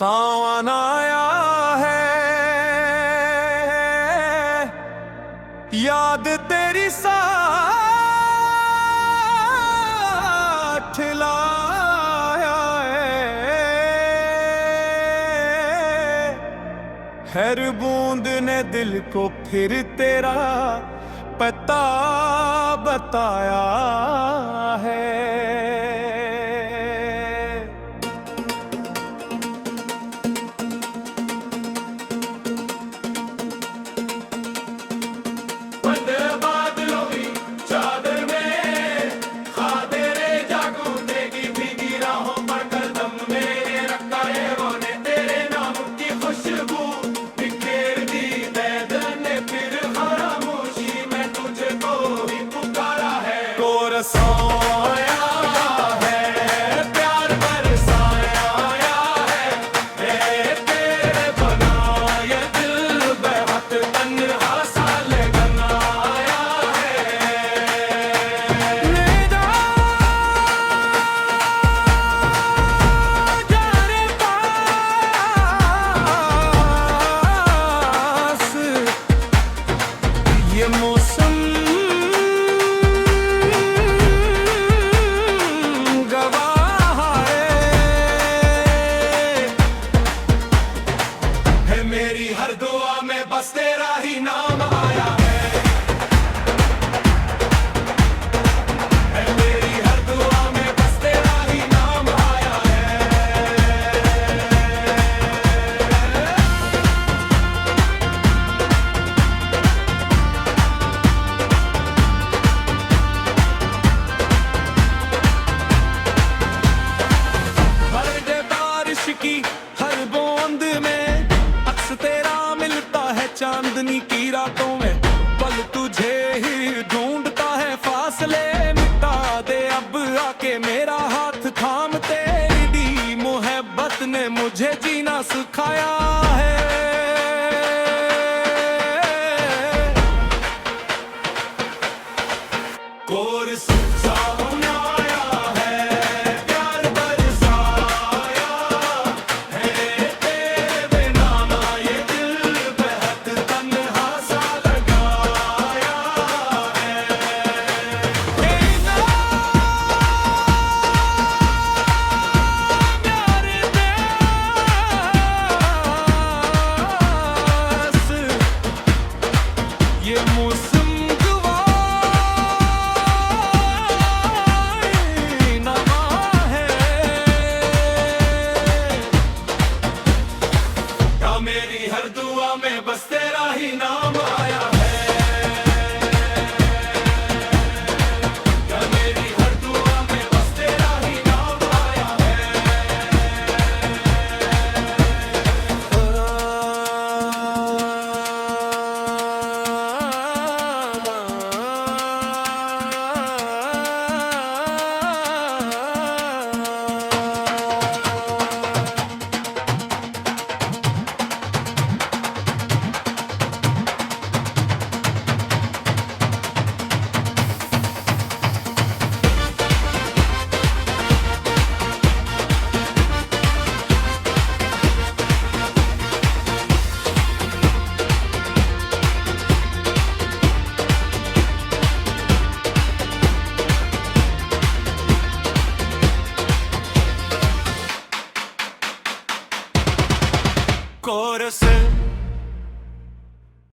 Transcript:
सावन आया है, याद तेरी साथ लाया है। हर बूंद ने दिल को फिर तेरा पता बताया है। ये मौसम गवाह है मेरी हर दुआ में बस तेरा ही नाम आया है। मेरी हर दुआ में बस तेरा ही नाम आया है। की हर बूंद में अक्स तेरा मिलता है चांदनी की रातों में। पल तुझे ही ढूंढता है, फासले मिटा दे अब आके मेरा हाथ थाम। तेरी मोहब्बत ने मुझे जीना सिखाया है। कोरस ये मौसम गवाह है क्या मेरी हर दुआ में बस तेरा ही नाम आया है। क्या मेरी हर दुआ में बस तेरा ही नाम आया है। कोरस